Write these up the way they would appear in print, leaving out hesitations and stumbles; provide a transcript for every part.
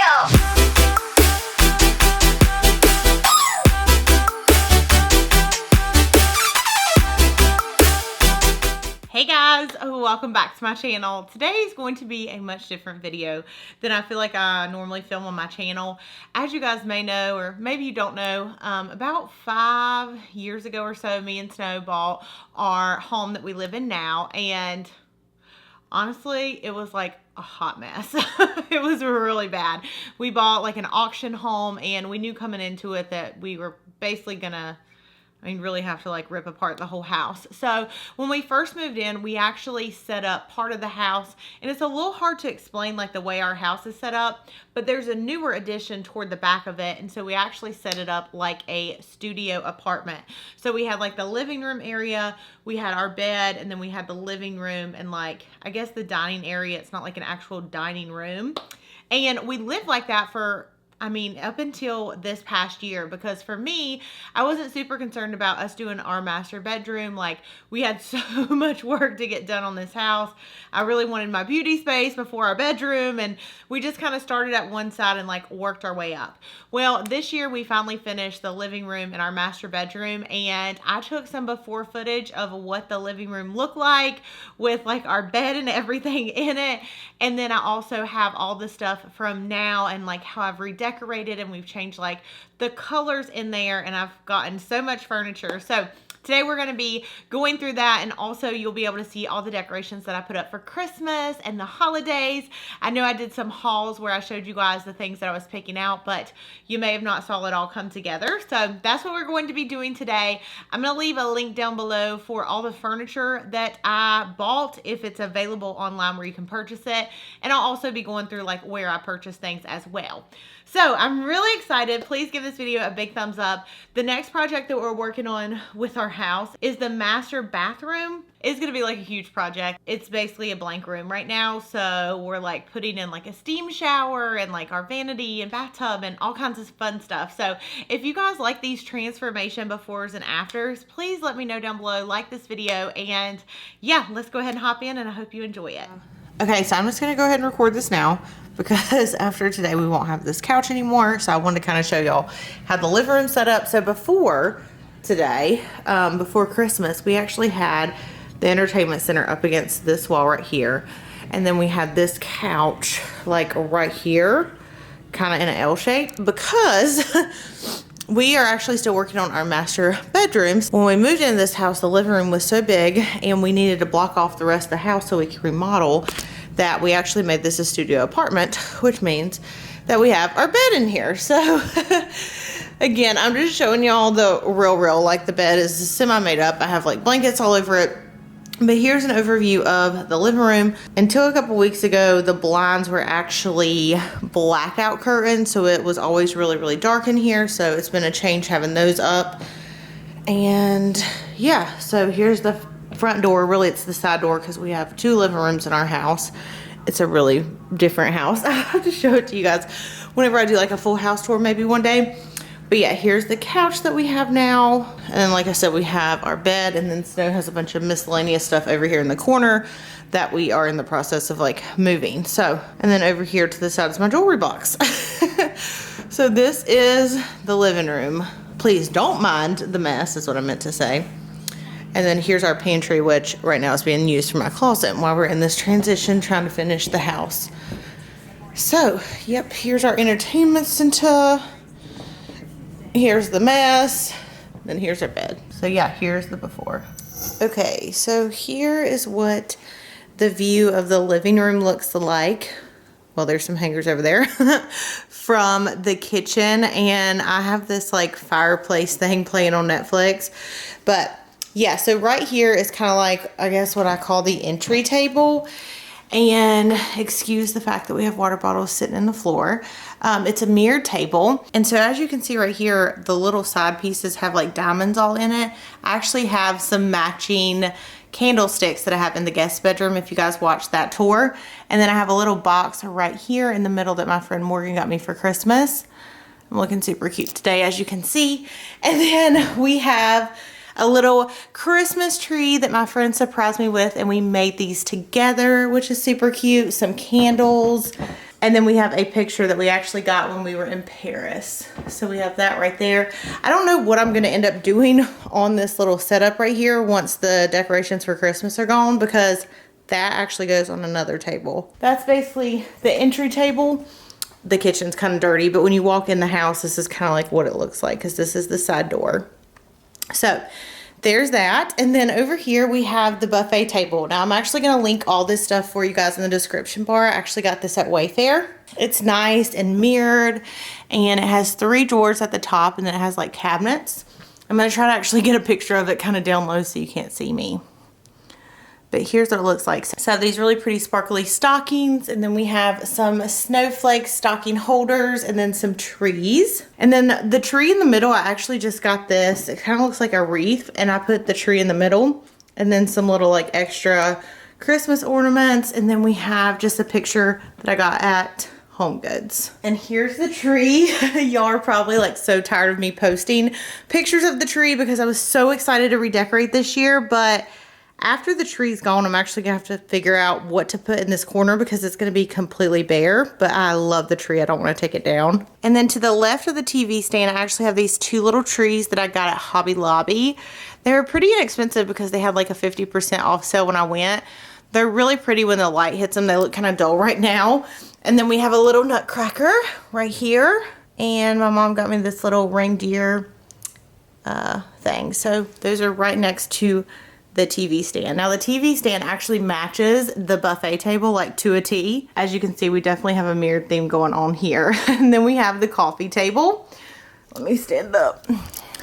Hey guys, welcome back to my channel. Today is going to be a much different video than I feel like I normally film on my channel. As you guys may know, or maybe you don't know, about 5 years ago or so, me and Snow bought our home that we live in now, and honestly, it was like a hot mess. It was really bad. We bought like an auction home, and we knew coming into it that we were basically gonna really have to like rip apart the whole house. So when we first moved in, we actually set up part of the house, and it's a little hard to explain like the way our house is set up, but there's a newer addition toward the back of it, and so we actually set it up like a studio apartment. So we had like the living room area, we had our bed, and then we had the living room and like, I guess the dining area. It's not like an actual dining room. And we lived like that for up until this past year, because for me, I wasn't super concerned about us doing our master bedroom. Like, we had so much work to get done on this house. I really wanted my beauty space before our bedroom, and we just kind of started at one side and like worked our way up. Well, this year we finally finished the living room and our master bedroom, and I took some before footage of what the living room looked like with like our bed and everything in it. And then I also have all the stuff from now and like how I've redecorated, and we've changed like the colors in there, and I've gotten so much furniture. So today we're going to be going through that, and also you'll be able to see all the decorations that I put up for Christmas and the holidays. I know I did some hauls where I showed you guys the things that I was picking out, but you may have not saw it all come together. So that's what we're going to be doing today. I'm going to leave a link down below for all the furniture that I bought, if it's available online where you can purchase it. And I'll also be going through like where I purchased things as well. So I'm really excited. Please give this video a big thumbs up. The next project that we're working on with our house is the master bathroom. It's gonna be like a huge project. It's basically a blank room right now. So we're like putting in like a steam shower and like our vanity and bathtub and all kinds of fun stuff. So if you guys like these transformation befores and afters, please let me know down below, like this video, and yeah, let's go ahead and hop in, and I hope you enjoy it. Okay, so I'm just gonna go ahead and record this now, because after today we won't have this couch anymore. So I wanted to kind of show y'all how the living room set up. So before today, before Christmas, we actually had the entertainment center up against this wall right here, and then we had this couch like right here, kind of in an L shape, because we are actually still working on our master bedrooms. When we moved into this house, the living room was so big and we needed to block off the rest of the house so we could remodel, that we actually made this a studio apartment, which means that we have our bed in here. So again, I'm just showing y'all the real, like the bed is semi-made up. I have like blankets all over it. But here's an overview of the living room. Until a couple weeks ago, the blinds were actually blackout curtains, so it was always really dark in here. So it's been a change having those up. And yeah, so here's the front door. Really, it's the side door, because we have 2 living rooms in our house. It's a really different house. I have to show it to you guys whenever I do like a full house tour, maybe one day. But yeah, here's the couch that we have now. And then, like I said, we have our bed, and then Snow has a bunch of miscellaneous stuff over here in the corner that we are in the process of like moving. So, and then over here to the side is my jewelry box. So this is the living room. Please don't mind the mess, is what I meant to say. And then here's our pantry, which right now is being used for my closet while we're in this transition trying to finish the house. So, yep, here's our entertainment center. Here's the mess, then here's our bed. So yeah, here's the before. Okay, so here is what the view of the living room looks like. Well, there's some hangers over there from the kitchen, and I have this like fireplace thing playing on Netflix. But yeah, so right here is kind of like, I guess what I call the entry table. And excuse the fact that we have water bottles sitting in the floor. It's a mirrored table. And so as you can see right here, the little side pieces have like diamonds all in it. I actually have some matching candlesticks that I have in the guest bedroom, if you guys watched that tour. And then I have a little box right here in the middle that my friend Morgan got me for Christmas. I'm looking super cute today, as you can see. And then we have a little Christmas tree that my friend surprised me with, and we made these together, which is super cute. Some candles. And then we have a picture that we actually got when we were in Paris. So we have that right there. I don't know what I'm gonna end up doing on this little setup right here once the decorations for Christmas are gone, because that actually goes on another table. That's basically the entry table. The kitchen's kind of dirty, but when you walk in the house, this is kind of like what it looks like, because this is the side door. So there's that. And then over here we have the buffet table. Now I'm actually going to link all this stuff for you guys in the description bar. I actually got this at Wayfair. It's nice and mirrored, and it has 3 drawers at the top, and then it has like cabinets. I'm going to try to actually get a picture of it kind of down low so you can't see me. But here's what it looks like. So I have these really pretty sparkly stockings, and then we have some snowflake stocking holders, and then some trees. And then the tree in the middle, I actually just got this. It kind of looks like a wreath, and I put the tree in the middle, and then some little like extra Christmas ornaments. And then we have just a picture that I got at Home Goods. And here's the tree. Y'all are probably like so tired of me posting pictures of the tree because I was so excited to redecorate this year, but after the tree's gone, I'm actually gonna have to figure out what to put in this corner because it's gonna be completely bare, but I love the tree. I don't wanna take it down. And then to the left of the TV stand, I actually have these 2 little trees that I got at Hobby Lobby. They were pretty inexpensive because they had like a 50% off sale when I went. They're really pretty when the light hits them. They look kind of dull right now. And then we have a little nutcracker right here. And my mom got me this little reindeer thing. So those are right next to the TV stand. Now the TV stand actually matches the buffet table like to a T. As you can see, we definitely have a mirrored theme going on here. And then we have the coffee table. Let me stand up.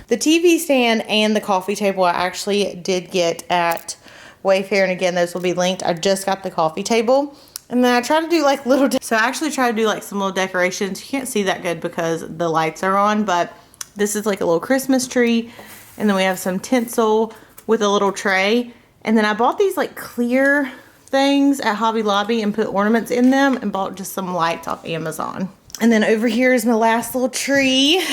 The TV stand and the coffee table I actually did get at Wayfair, and again, those will be linked. I just got the coffee table. And then I try to do like little, so I actually try to do like some little decorations. You can't see that good because the lights are on, but this is like a little Christmas tree. And then we have some tinsel with a little tray. And then I bought these like clear things at Hobby Lobby and put ornaments in them, and bought just some lights off Amazon. And then over here is my last little tree.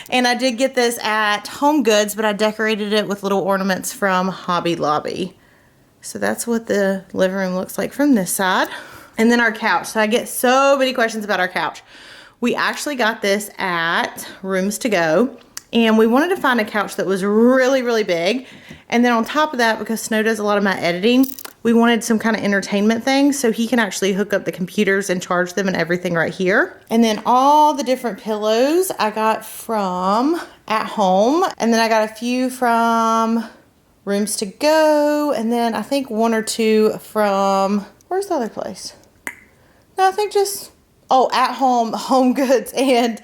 And I did get this at Home Goods, but I decorated it with little ornaments from Hobby Lobby. So that's what the living room looks like from this side. And then our couch. So I get so many questions about our couch. We actually got this at Rooms To Go. And we wanted to find a couch that was really, really big. And then on top of that, because Snow does a lot of my editing, we wanted some kind of entertainment thing so he can actually hook up the computers and charge them and everything right here. And then all the different pillows I got from At Home. And then I got a few from Rooms To Go. And then I think 1 or 2 from, where's the other place? No, I think just, oh, At Home, Home Goods, and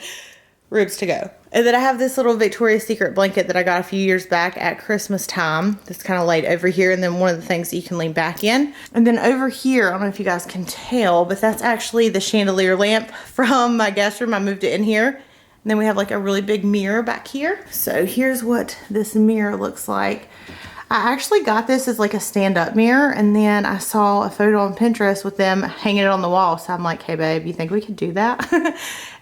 Rooms To Go. And then I have this little Victoria's Secret blanket that I got a few years back at Christmas time. That's kind of laid over here. And then one of the things that you can lean back in. And then over here, I don't know if you guys can tell, but that's actually the chandelier lamp from my guest room. I moved it in here. And then we have like a really big mirror back here. So here's what this mirror looks like. I actually got this as like a stand-up mirror, and then I saw a photo on Pinterest with them hanging it on the wall. So I'm like, hey babe, you think we could do that?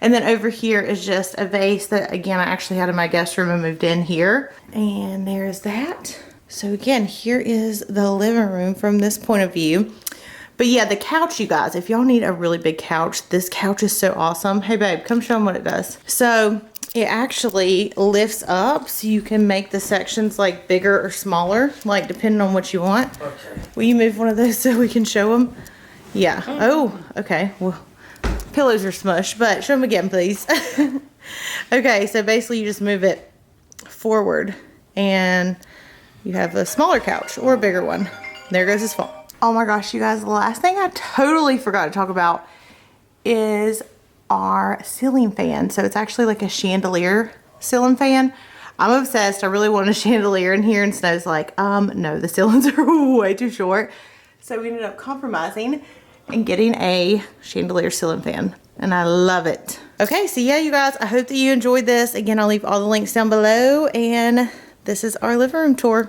And then over here is just a vase that, again, I actually had in my guest room and moved in here. And there's that. So again, here is the living room from this point of view. But yeah, the couch, you guys, if y'all need a really big couch, this couch is so awesome. Hey babe, come show them what it does. So it actually lifts up so you can make the sections like bigger or smaller, like depending on what you want. Okay. Will you move one of those so we can show them? Yeah. Oh, okay. Well, pillows are smushed, but show them again, please. Okay, so basically you just move it forward and you have a smaller couch or a bigger one. There goes his phone. Oh my gosh, you guys, the last thing I totally forgot to talk about is our ceiling fan. So it's actually like a chandelier ceiling fan. I'm obsessed. I really want a chandelier in here, and Snow's like, no, the ceilings are way too short. So we ended up compromising and getting a chandelier ceiling fan, and I love it. Okay, so yeah, you guys, I hope that you enjoyed this. Again, I'll leave all the links down below, and this is our living room tour.